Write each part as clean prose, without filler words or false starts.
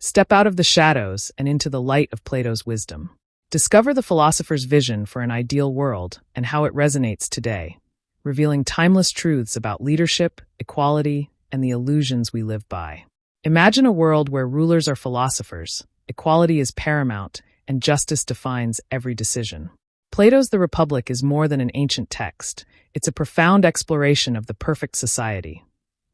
Step out of the shadows and into the light of Plato's wisdom. Discover the philosopher's vision for an ideal world and how it resonates today, revealing timeless truths about leadership, equality, and the illusions we live by. Imagine a world where rulers are philosophers, equality is paramount, and justice defines every decision. Plato's The Republic is more than an ancient text. It's a profound exploration of the perfect society,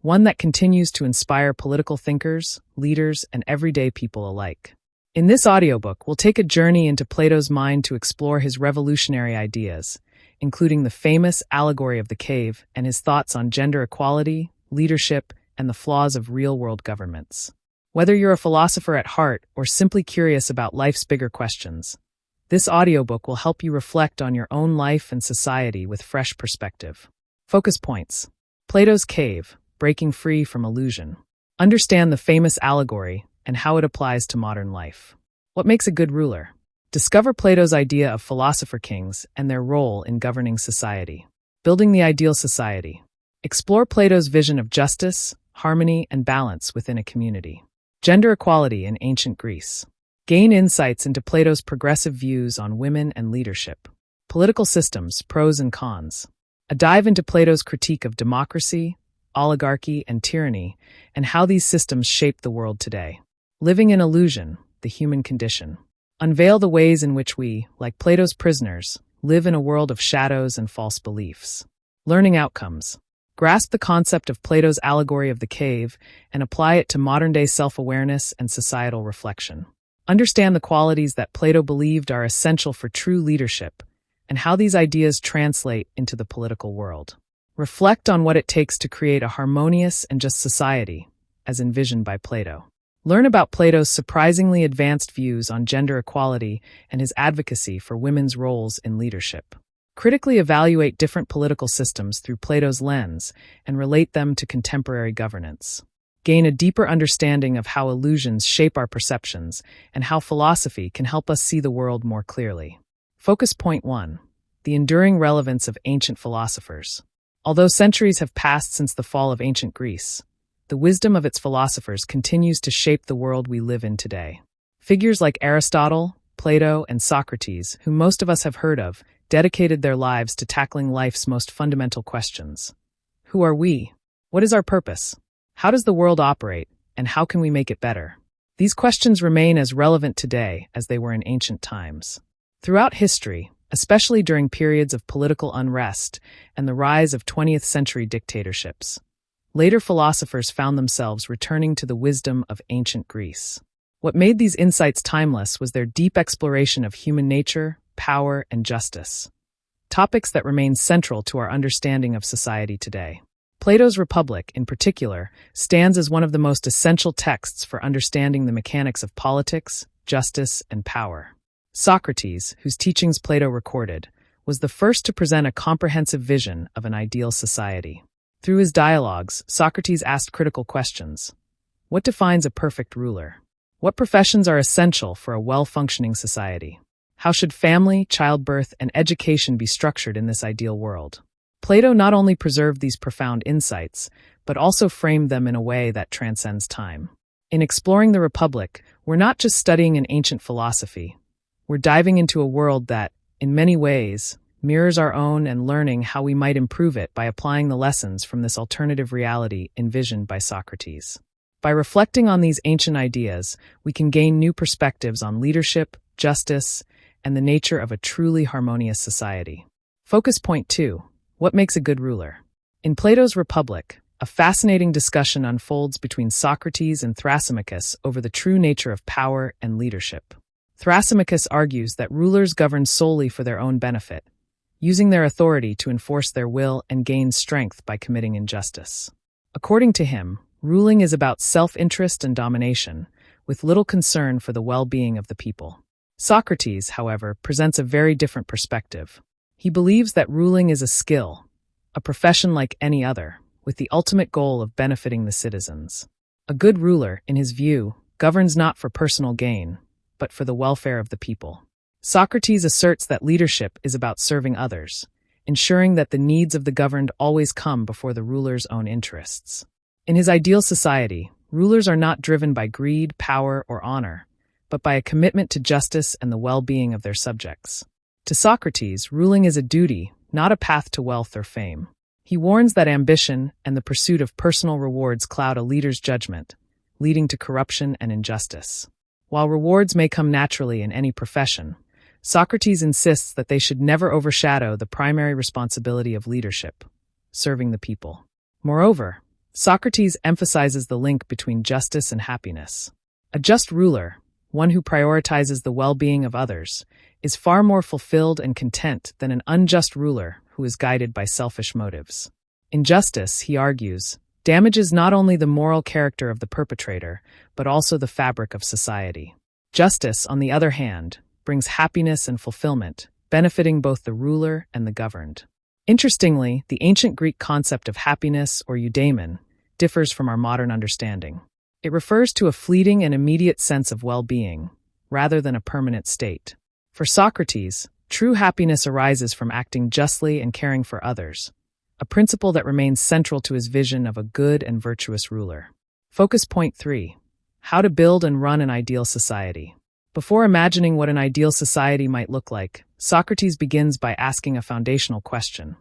one that continues to inspire political thinkers, leaders, and everyday people alike. In this audiobook, we'll take a journey into Plato's mind to explore his revolutionary ideas, including the famous allegory of the cave and his thoughts on gender equality, leadership, and the flaws of real-world governments. Whether you're a philosopher at heart or simply curious about life's bigger questions, this audiobook will help you reflect on your own life and society with fresh perspective. Focus points. Plato's cave, breaking free from illusion. Understand the famous allegory and how it applies to modern life. What makes a good ruler? Discover Plato's idea of philosopher kings and their role in governing society. Building the ideal society. Explore Plato's vision of justice, harmony, and balance within a community. Gender equality in ancient Greece. Gain insights into Plato's progressive views on women and leadership. Political systems, pros and cons. A dive into Plato's critique of democracy, oligarchy, and tyranny, and how these systems shape the world today. Living in illusion, the human condition. Unveil the ways in which we, like Plato's prisoners, live in a world of shadows and false beliefs. Learning outcomes. Grasp the concept of Plato's allegory of the cave and apply it to modern-day self-awareness and societal reflection. Understand the qualities that Plato believed are essential for true leadership and how these ideas translate into the political world. Reflect on what it takes to create a harmonious and just society, as envisioned by Plato. Learn about Plato's surprisingly advanced views on gender equality and his advocacy for women's roles in leadership. Critically evaluate different political systems through Plato's lens and relate them to contemporary governance. Gain a deeper understanding of how illusions shape our perceptions and how philosophy can help us see the world more clearly. Focus point 1. The enduring relevance of ancient philosophers. Although centuries have passed since the fall of ancient Greece, the wisdom of its philosophers continues to shape the world we live in today. Figures like Aristotle, Plato, and Socrates, whom most of us have heard of, dedicated their lives to tackling life's most fundamental questions. Who are we? What is our purpose? How does the world operate, and how can we make it better? These questions remain as relevant today as they were in ancient times. Throughout history, especially during periods of political unrest and the rise of 20th century dictatorships, later philosophers found themselves returning to the wisdom of ancient Greece. What made these insights timeless was their deep exploration of human nature, power, and justice, topics that remain central to our understanding of society today. Plato's Republic, in particular, stands as one of the most essential texts for understanding the mechanics of politics, justice, and power. Socrates, whose teachings Plato recorded, was the first to present a comprehensive vision of an ideal society. Through his dialogues, Socrates asked critical questions. What defines a perfect ruler? What professions are essential for a well-functioning society? How should family, childbirth, and education be structured in this ideal world? Plato not only preserved these profound insights, but also framed them in a way that transcends time. In exploring the Republic, we're not just studying an ancient philosophy. We're diving into a world that, in many ways, mirrors our own and learning how we might improve it by applying the lessons from this alternative reality envisioned by Socrates. By reflecting on these ancient ideas, we can gain new perspectives on leadership, justice, and the nature of a truly harmonious society. Focus point 2. What makes a good ruler? In Plato's Republic, a fascinating discussion unfolds between Socrates and Thrasymachus over the true nature of power and leadership. Thrasymachus argues that rulers govern solely for their own benefit, using their authority to enforce their will and gain strength by committing injustice. According to him, ruling is about self-interest and domination, with little concern for the well-being of the people. Socrates, however, presents a very different perspective. He believes that ruling is a skill, a profession like any other, with the ultimate goal of benefiting the citizens. A good ruler, in his view, governs not for personal gain, but for the welfare of the people. Socrates asserts that leadership is about serving others, ensuring that the needs of the governed always come before the ruler's own interests. In his ideal society, Rulers are not driven by greed, power, or honor, but by a commitment to justice and the well-being of their subjects. To Socrates, ruling is a duty, not a path to wealth or fame. He warns that ambition and the pursuit of personal rewards cloud a leader's judgment, leading to corruption and injustice. While rewards may come naturally in any profession, Socrates insists that they should never overshadow the primary responsibility of leadership, serving the people. Moreover, Socrates emphasizes the link between justice and happiness. A just ruler, one who prioritizes the well-being of others, is far more fulfilled and content than an unjust ruler who is guided by selfish motives. Injustice, he argues, damages not only the moral character of the perpetrator, but also the fabric of society. Justice, on the other hand, brings happiness and fulfillment, benefiting both the ruler and the governed. Interestingly, the ancient Greek concept of happiness, or eudaimon, differs from our modern understanding. It refers to a fleeting and immediate sense of well-being, rather than a permanent state. For Socrates, true happiness arises from acting justly and caring for others, a principle that remains central to his vision of a good and virtuous ruler. Focus point 3. How to build and run an ideal society. Before imagining what an ideal society might look like, Socrates begins by asking a foundational question.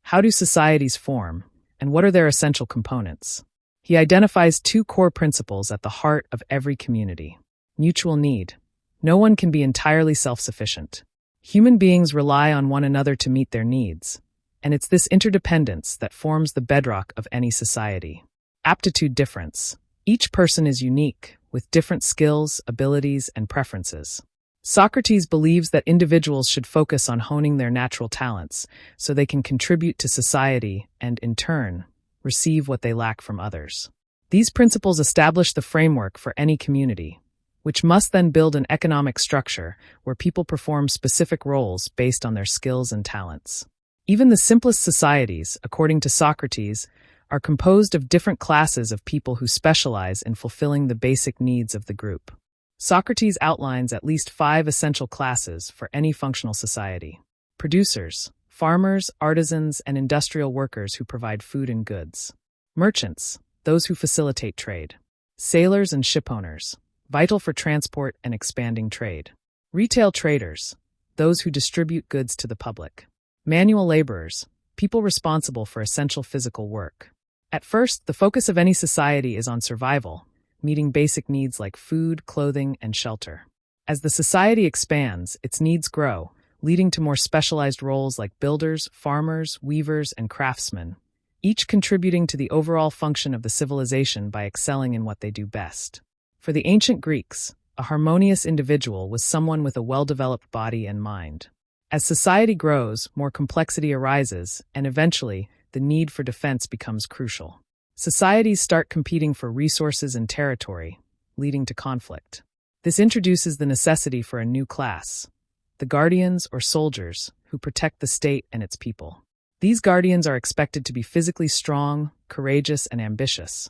How do societies form, and what are their essential components? He identifies two core principles at the heart of every community. Mutual need. No one can be entirely self-sufficient. Human beings rely on one another to meet their needs, and it's this interdependence that forms the bedrock of any society. Aptitude difference. Each person is unique, with different skills, abilities, and preferences. Socrates believes that individuals should focus on honing their natural talents so they can contribute to society and, in turn, receive what they lack from others. These principles establish the framework for any community, which must then build an economic structure where people perform specific roles based on their skills and talents. Even the simplest societies, according to Socrates, are composed of different classes of people who specialize in fulfilling the basic needs of the group. Socrates outlines at least 5 essential classes for any functional society. Producers, farmers, artisans, and industrial workers who provide food and goods. Merchants, those who facilitate trade. Sailors and shipowners, vital for transport and expanding trade. Retail traders, those who distribute goods to the public. Manual laborers, people responsible for essential physical work. At first, the focus of any society is on survival, meeting basic needs like food, clothing, and shelter. As the society expands, its needs grow, leading to more specialized roles like builders, farmers, weavers, and craftsmen, each contributing to the overall function of the civilization by excelling in what they do best. For the ancient Greeks, a harmonious individual was someone with a well-developed body and mind. As society grows, more complexity arises, and eventually, the need for defense becomes crucial. Societies start competing for resources and territory, leading to conflict. This introduces the necessity for a new class, the guardians or soldiers who protect the state and its people. These guardians are expected to be physically strong, courageous, and ambitious.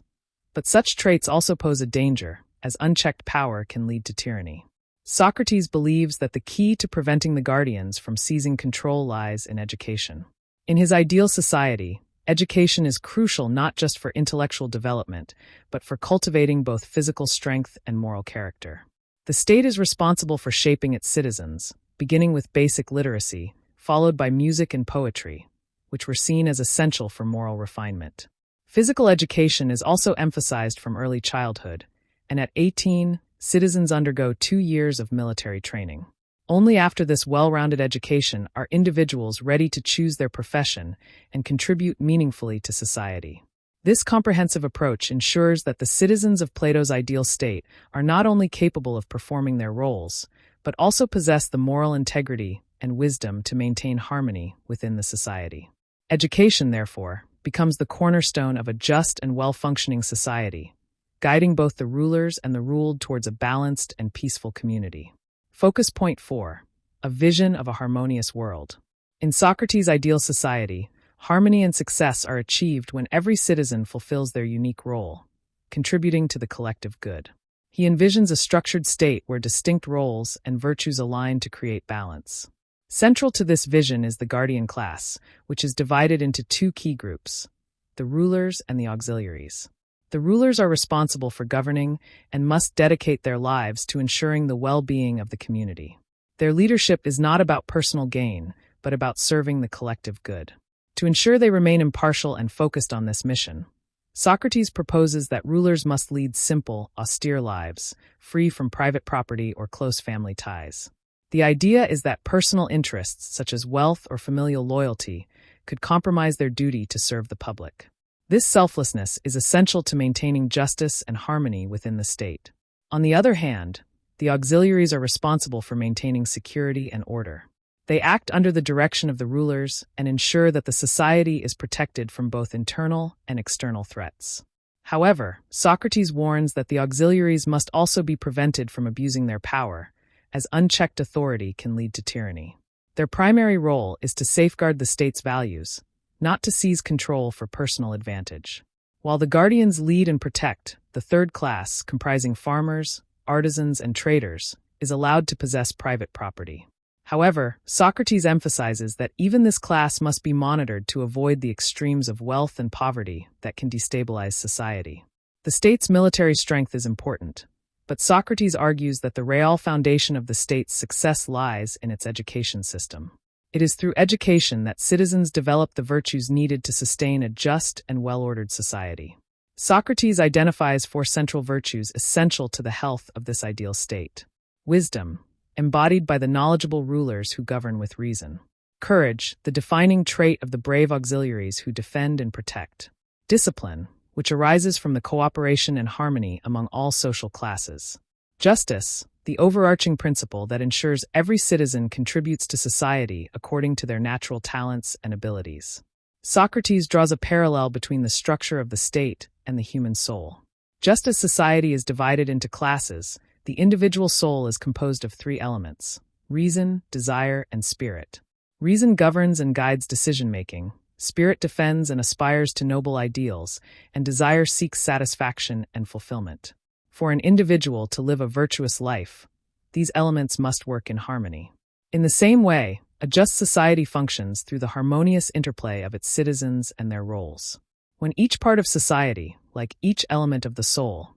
But such traits also pose a danger, as unchecked power can lead to tyranny. Socrates believes that the key to preventing the guardians from seizing control lies in education. In his ideal society, education is crucial not just for intellectual development, but for cultivating both physical strength and moral character. The state is responsible for shaping its citizens, beginning with basic literacy, followed by music and poetry, which were seen as essential for moral refinement. Physical education is also emphasized from early childhood, and at 18, citizens undergo 2 years of military training. Only after this well-rounded education are individuals ready to choose their profession and contribute meaningfully to society. This comprehensive approach ensures that the citizens of Plato's ideal state are not only capable of performing their roles, but also possess the moral integrity and wisdom to maintain harmony within the society. Education, therefore, becomes the cornerstone of a just and well-functioning society, guiding both the rulers and the ruled towards a balanced and peaceful community. Focus point 4. A vision of a harmonious world. In Socrates' ideal society, harmony and success are achieved when every citizen fulfills their unique role, contributing to the collective good. He envisions a structured state where distinct roles and virtues align to create balance. Central to this vision is the guardian class, which is divided into 2 key groups, the rulers and the auxiliaries. The rulers are responsible for governing and must dedicate their lives to ensuring the well-being of the community. Their leadership is not about personal gain, but about serving the collective good. To ensure they remain impartial and focused on this mission, Socrates proposes that rulers must lead simple, austere lives, free from private property or close family ties. The idea is that personal interests, such as wealth or familial loyalty, could compromise their duty to serve the public. This selflessness is essential to maintaining justice and harmony within the state. On the other hand, the auxiliaries are responsible for maintaining security and order. They act under the direction of the rulers and ensure that the society is protected from both internal and external threats. However, Socrates warns that the auxiliaries must also be prevented from abusing their power, as unchecked authority can lead to tyranny. Their primary role is to safeguard the state's values, not to seize control for personal advantage. While the guardians lead and protect, the third class, comprising farmers, artisans, and traders, is allowed to possess private property. However, Socrates emphasizes that even this class must be monitored to avoid the extremes of wealth and poverty that can destabilize society. The state's military strength is important, but Socrates argues that the real foundation of the state's success lies in its education system. It is through education that citizens develop the virtues needed to sustain a just and well-ordered society. Socrates identifies four central virtues essential to the health of this ideal state. Wisdom, embodied by the knowledgeable rulers who govern with reason. Courage, the defining trait of the brave auxiliaries who defend and protect. Discipline, which arises from the cooperation and harmony among all social classes. Justice, the overarching principle that ensures every citizen contributes to society according to their natural talents and abilities. Socrates draws a parallel between the structure of the state and the human soul. Just as society is divided into classes, the individual soul is composed of three elements: reason, desire, and spirit. Reason governs and guides decision-making, spirit defends and aspires to noble ideals, and desire seeks satisfaction and fulfillment. For an individual to live a virtuous life, these elements must work in harmony. In the same way, a just society functions through the harmonious interplay of its citizens and their roles. When each part of society, like each element of the soul,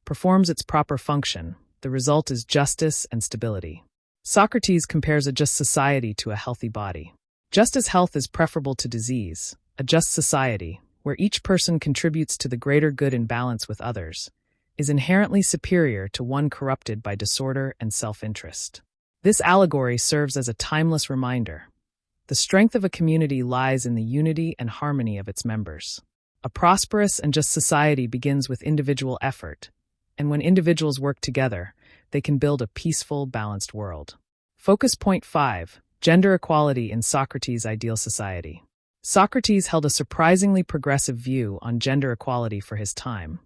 performs its proper function, the result is justice and stability. Socrates compares a just society to a healthy body. Just as health is preferable to disease, a just society, where each person contributes to the greater good in balance with others, is inherently superior to one corrupted by disorder and self-interest. This allegory serves as a timeless reminder. The strength of a community lies in the unity and harmony of its members. A prosperous and just society begins with individual effort, and when individuals work together, they can build a peaceful, balanced world. Focus point 5. Gender equality in Socrates' ideal society. Socrates held a surprisingly progressive view on gender equality for his time,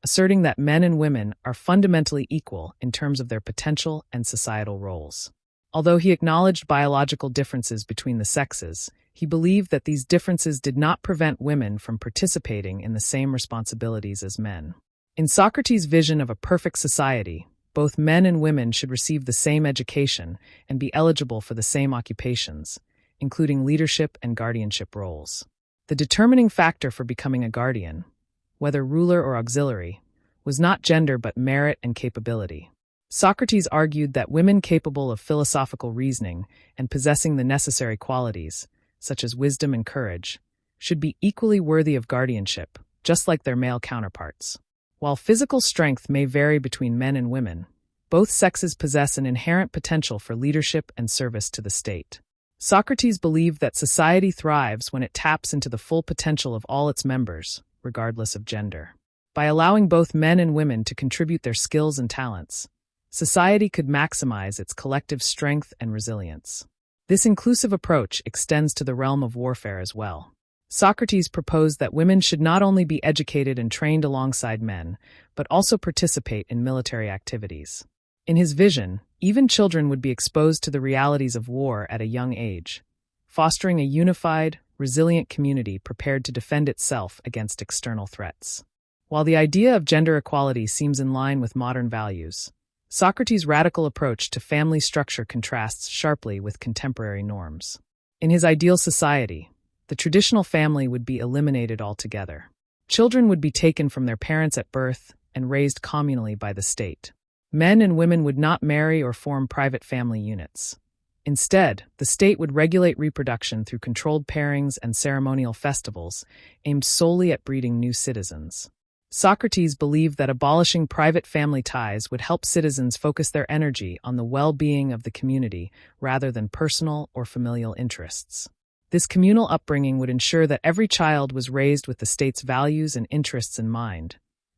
asserting that men and women are fundamentally equal in terms of their potential and societal roles. Although he acknowledged biological differences between the sexes, he believed that these differences did not prevent women from participating in the same responsibilities as men. In Socrates' vision of a perfect society, both men and women should receive the same education and be eligible for the same occupations, including leadership and guardianship roles. The determining factor for becoming a guardian, whether ruler or auxiliary, was not gender but merit and capability. Socrates argued that women capable of philosophical reasoning and possessing the necessary qualities, such as wisdom and courage, should be equally worthy of guardianship, just like their male counterparts. While physical strength may vary between men and women, both sexes possess an inherent potential for leadership and service to the state. Socrates believed that society thrives when it taps into the full potential of all its members, regardless of gender. By allowing both men and women to contribute their skills and talents, society could maximize its collective strength and resilience. This inclusive approach extends to the realm of warfare as well. Socrates proposed that women should not only be educated and trained alongside men, but also participate in military activities. In his vision, even children would be exposed to the realities of war at a young age, fostering a unified, resilient community prepared to defend itself against external threats. While the idea of gender equality seems in line with modern values, Socrates' radical approach to family structure contrasts sharply with contemporary norms. In his ideal society, the traditional family would be eliminated altogether. Children would be taken from their parents at birth and raised communally by the state. Men and women would not marry or form private family units. Instead, the state would regulate reproduction through controlled pairings and ceremonial festivals aimed solely at breeding new citizens. Socrates believed that abolishing private family ties would help citizens focus their energy on the well-being of the community rather than personal or familial interests. This communal upbringing would ensure that every child was raised with the state's values and interests in mind,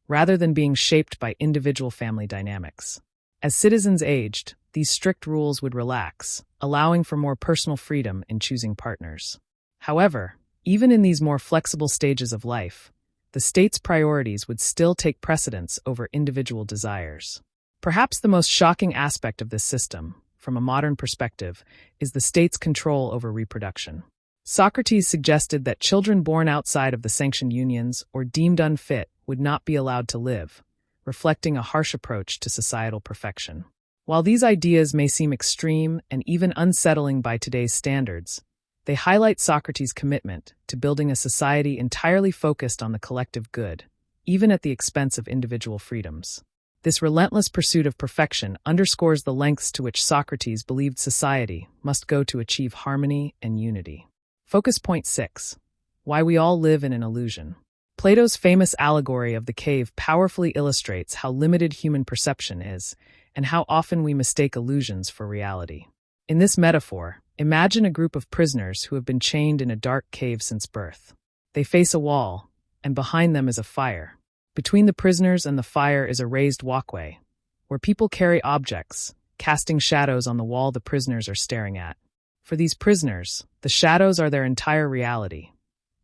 rather than being shaped by individual family dynamics. As citizens aged, these strict rules would relax, allowing for more personal freedom in choosing partners. However, even in these more flexible stages of life, the state's priorities would still take precedence over individual desires. Perhaps the most shocking aspect of this system, from a modern perspective, is the state's control over reproduction. Socrates suggested that children born outside of the sanctioned unions or deemed unfit would not be allowed to live, reflecting a harsh approach to societal perfection. While these ideas may seem extreme and even unsettling by today's standards, they highlight Socrates' commitment to building a society entirely focused on the collective good, even at the expense of individual freedoms. This relentless pursuit of perfection underscores the lengths to which Socrates believed society must go to achieve harmony and unity. Focus point 6. Why we all live in an illusion. Plato's famous allegory of the cave powerfully illustrates how limited human perception is, and how often we mistake illusions for reality. In this metaphor, imagine a group of prisoners who have been chained in a dark cave since birth. They face a wall, and behind them is a fire. Between the prisoners and the fire is a raised walkway, where people carry objects, casting shadows on the wall the prisoners are staring at. For these prisoners, the shadows are their entire reality.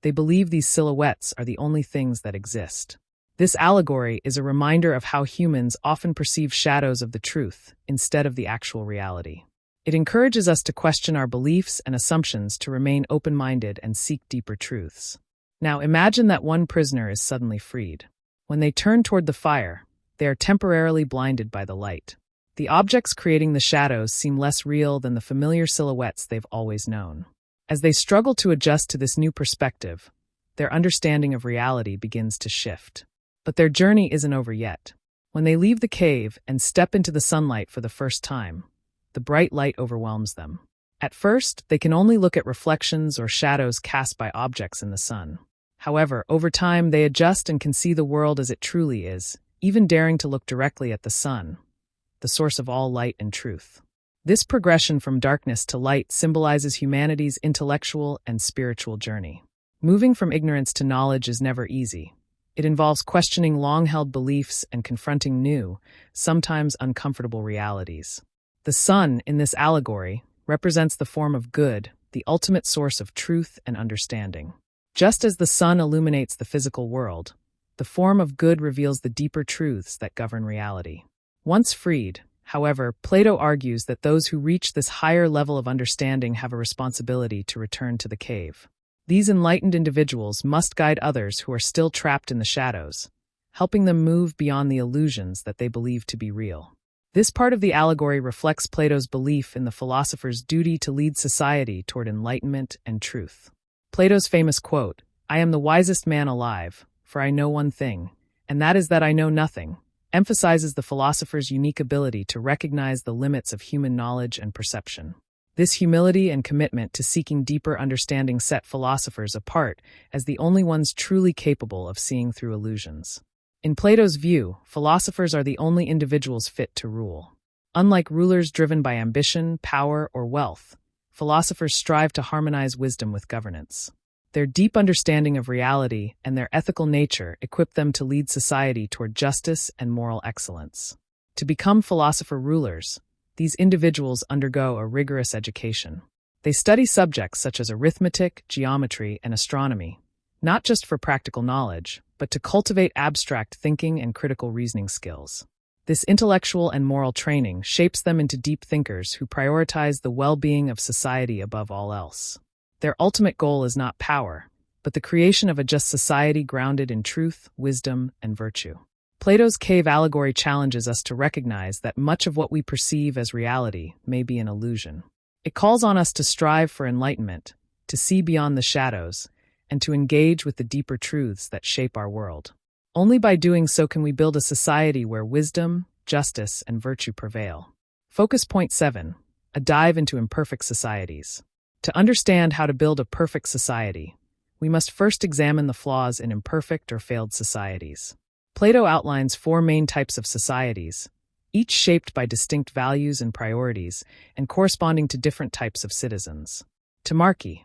They believe these silhouettes are the only things that exist. This allegory is a reminder of how humans often perceive shadows of the truth instead of the actual reality. It encourages us to question our beliefs and assumptions to remain open-minded and seek deeper truths. Now imagine that one prisoner is suddenly freed. When they turn toward the fire, they are temporarily blinded by the light. The objects creating the shadows seem less real than the familiar silhouettes they've always known. As they struggle to adjust to this new perspective, their understanding of reality begins to shift. But their journey isn't over yet. When they leave the cave and step into the sunlight for the first time, the bright light overwhelms them. At first, they can only look at reflections or shadows cast by objects in the sun. However, over time, they adjust and can see the world as it truly is, even daring to look directly at the sun, the source of all light and truth. This progression from darkness to light symbolizes humanity's intellectual and spiritual journey. Moving from ignorance to knowledge is never easy. It involves questioning long-held beliefs and confronting new, sometimes uncomfortable realities. The sun, in this allegory, represents the form of good, the ultimate source of truth and understanding. Just as the sun illuminates the physical world, the form of good reveals the deeper truths that govern reality. Once freed, however, Plato argues that those who reach this higher level of understanding have a responsibility to return to the cave. These enlightened individuals must guide others who are still trapped in the shadows, helping them move beyond the illusions that they believe to be real. This part of the allegory reflects Plato's belief in the philosopher's duty to lead society toward enlightenment and truth. Plato's famous quote, "I am the wisest man alive, for I know one thing, and that is that I know nothing," emphasizes the philosopher's unique ability to recognize the limits of human knowledge and perception. This humility and commitment to seeking deeper understanding set philosophers apart as the only ones truly capable of seeing through illusions. In Plato's view, philosophers are the only individuals fit to rule. Unlike rulers driven by ambition, power, or wealth, philosophers strive to harmonize wisdom with governance. Their deep understanding of reality and their ethical nature equip them to lead society toward justice and moral excellence. To become philosopher rulers, these individuals undergo a rigorous education. They study subjects such as arithmetic, geometry, and astronomy, not just for practical knowledge, but to cultivate abstract thinking and critical reasoning skills. This intellectual and moral training shapes them into deep thinkers who prioritize the well-being of society above all else. Their ultimate goal is not power, but the creation of a just society grounded in truth, wisdom, and virtue. Plato's cave allegory challenges us to recognize that much of what we perceive as reality may be an illusion. It calls on us to strive for enlightenment, to see beyond the shadows, and to engage with the deeper truths that shape our world. Only by doing so can we build a society where wisdom, justice, and virtue prevail. Focus point 7. A dive into imperfect societies. To understand how to build a perfect society, we must first examine the flaws in imperfect or failed societies. Plato outlines 4 main types of societies, each shaped by distinct values and priorities and corresponding to different types of citizens. Timarchy.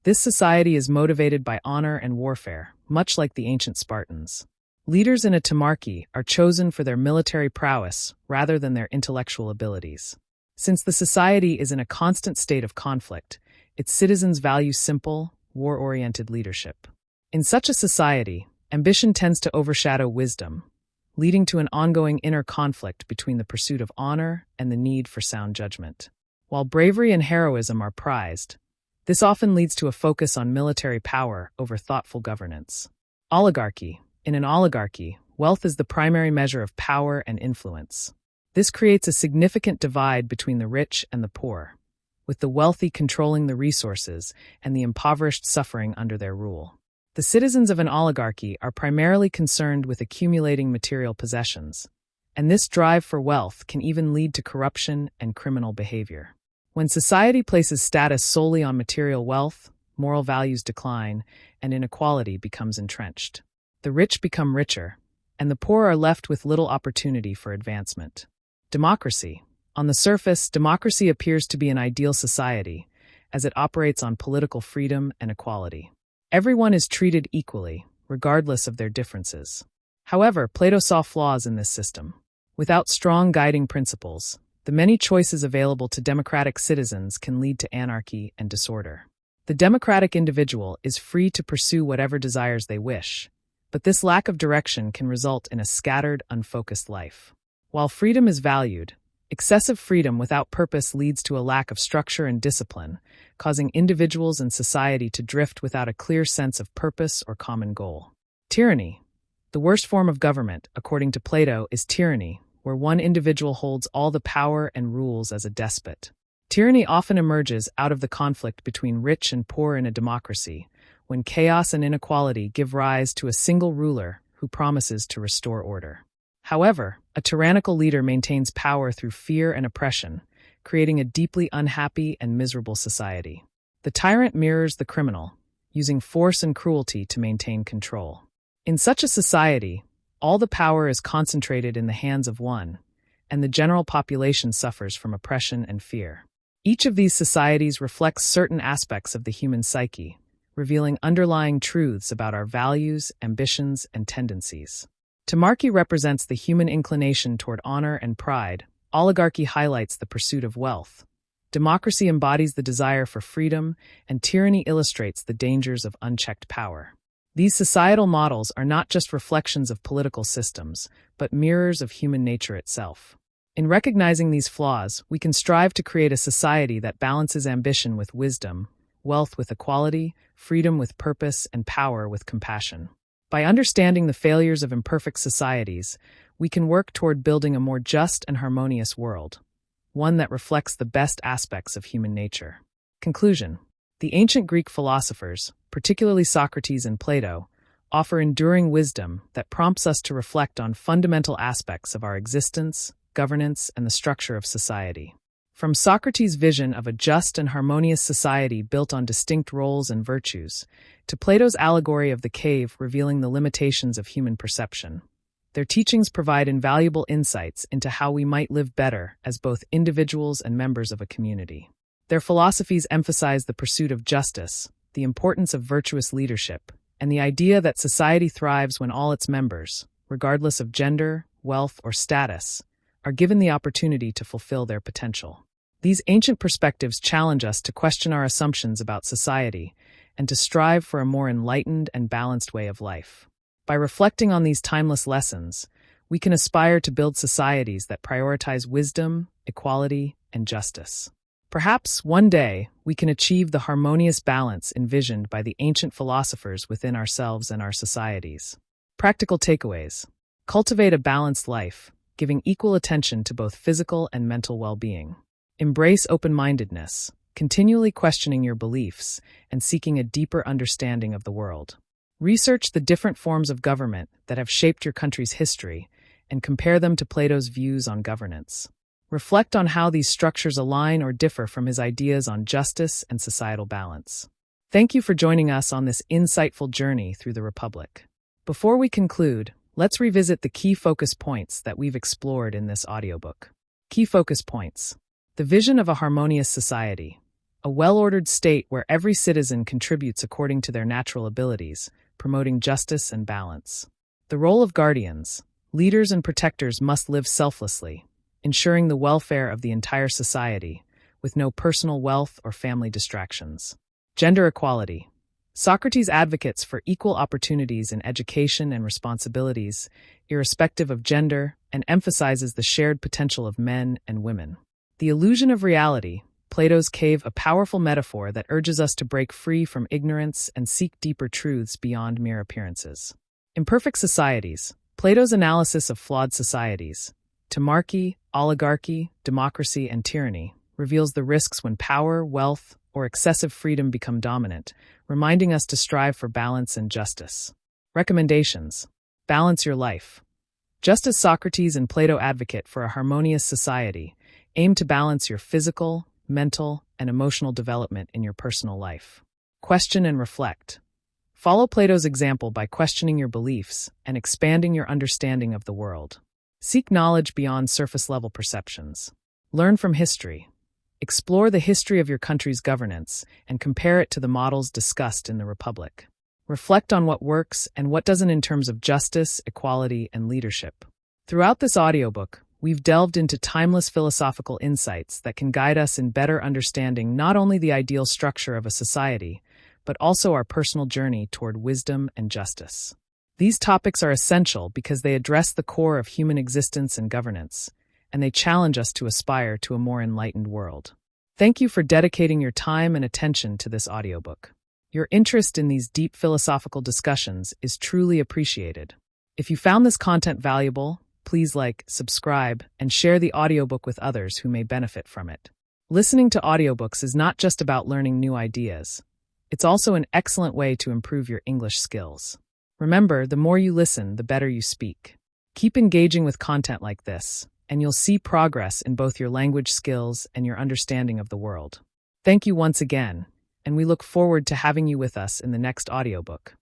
This society is motivated by honor and warfare, much like the ancient Spartans. Leaders in a Timarchy are chosen for their military prowess rather than their intellectual abilities. Since the society is in a constant state of conflict, its citizens value simple, war-oriented leadership. In such a society, ambition tends to overshadow wisdom, leading to an ongoing inner conflict between the pursuit of honor and the need for sound judgment. While bravery and heroism are prized, this often leads to a focus on military power over thoughtful governance. Oligarchy. In an oligarchy, wealth is the primary measure of power and influence. This creates a significant divide between the rich and the poor, with the wealthy controlling the resources and the impoverished suffering under their rule. The citizens of an oligarchy are primarily concerned with accumulating material possessions, and this drive for wealth can even lead to corruption and criminal behavior. When society places status solely on material wealth, moral values decline, and inequality becomes entrenched. The rich become richer, and the poor are left with little opportunity for advancement. Democracy. On the surface, democracy appears to be an ideal society, as it operates on political freedom and equality. Everyone is treated equally, regardless of their differences. However, Plato saw flaws in this system. Without strong guiding principles, the many choices available to democratic citizens can lead to anarchy and disorder. The democratic individual is free to pursue whatever desires they wish, but this lack of direction can result in a scattered, unfocused life. While freedom is valued, excessive freedom without purpose leads to a lack of structure and discipline, causing individuals and society to drift without a clear sense of purpose or common goal. Tyranny. The worst form of government, according to Plato, is tyranny, where one individual holds all the power and rules as a despot. Tyranny often emerges out of the conflict between rich and poor in a democracy, when chaos and inequality give rise to a single ruler who promises to restore order. However, a tyrannical leader maintains power through fear and oppression, creating a deeply unhappy and miserable society. The tyrant mirrors the criminal, using force and cruelty to maintain control. In such a society, all the power is concentrated in the hands of one, and the general population suffers from oppression and fear. Each of these societies reflects certain aspects of the human psyche, revealing underlying truths about our values, ambitions, and tendencies. Timarchy represents the human inclination toward honor and pride. Oligarchy highlights the pursuit of wealth. Democracy embodies the desire for freedom, and tyranny illustrates the dangers of unchecked power. These societal models are not just reflections of political systems, but mirrors of human nature itself. In recognizing these flaws, we can strive to create a society that balances ambition with wisdom, wealth with equality, freedom with purpose, and power with compassion. By understanding the failures of imperfect societies, we can work toward building a more just and harmonious world, one that reflects the best aspects of human nature. Conclusion. The ancient Greek philosophers, particularly Socrates and Plato, offer enduring wisdom that prompts us to reflect on fundamental aspects of our existence, governance, and the structure of society. From Socrates' vision of a just and harmonious society built on distinct roles and virtues, to Plato's allegory of the cave revealing the limitations of human perception, their teachings provide invaluable insights into how we might live better as both individuals and members of a community. Their philosophies emphasize the pursuit of justice, the importance of virtuous leadership, and the idea that society thrives when all its members, regardless of gender, wealth, or status, are given the opportunity to fulfill their potential. These ancient perspectives challenge us to question our assumptions about society and to strive for a more enlightened and balanced way of life. By reflecting on these timeless lessons, we can aspire to build societies that prioritize wisdom, equality, and justice. Perhaps one day we can achieve the harmonious balance envisioned by the ancient philosophers within ourselves and our societies. Practical takeaways. Cultivate a balanced life, giving equal attention to both physical and mental well-being. Embrace open-mindedness, continually questioning your beliefs and seeking a deeper understanding of the world. Research the different forms of government that have shaped your country's history and compare them to Plato's views on governance. Reflect on how these structures align or differ from his ideas on justice and societal balance. Thank you for joining us on this insightful journey through the Republic. Before we conclude, let's revisit the key focus points that we've explored in this audiobook. Key focus points. The vision of a harmonious society, a well-ordered state where every citizen contributes according to their natural abilities, promoting justice and balance. The role of guardians. Leaders and protectors must live selflessly, ensuring the welfare of the entire society, with no personal wealth or family distractions. Gender equality. Socrates advocates for equal opportunities in education and responsibilities, irrespective of gender, and emphasizes the shared potential of men and women. The illusion of reality. Plato's cave, a powerful metaphor that urges us to break free from ignorance and seek deeper truths beyond mere appearances. Imperfect societies. Plato's analysis of flawed societies, Timarchy, oligarchy, democracy, and tyranny, reveals the risks when power, wealth, or excessive freedom become dominant, reminding us to strive for balance and justice. Recommendations. Balance your life. Just as Socrates and Plato advocate for a harmonious society, aim to balance your physical, mental, and emotional development in your personal life. Question and reflect. Follow Plato's example by questioning your beliefs and expanding your understanding of the world. Seek knowledge beyond surface-level perceptions. Learn from history. Explore the history of your country's governance and compare it to the models discussed in the Republic. Reflect on what works and what doesn't in terms of justice, equality, and leadership. Throughout this audiobook, we've delved into timeless philosophical insights that can guide us in better understanding not only the ideal structure of a society, but also our personal journey toward wisdom and justice. These topics are essential because they address the core of human existence and governance, and they challenge us to aspire to a more enlightened world. Thank you for dedicating your time and attention to this audiobook. Your interest in these deep philosophical discussions is truly appreciated. If you found this content valuable, please like, subscribe, and share the audiobook with others who may benefit from it. Listening to audiobooks is not just about learning new ideas. It's also an excellent way to improve your English skills. Remember, the more you listen, the better you speak. Keep engaging with content like this, and you'll see progress in both your language skills and your understanding of the world. Thank you once again, and we look forward to having you with us in the next audiobook.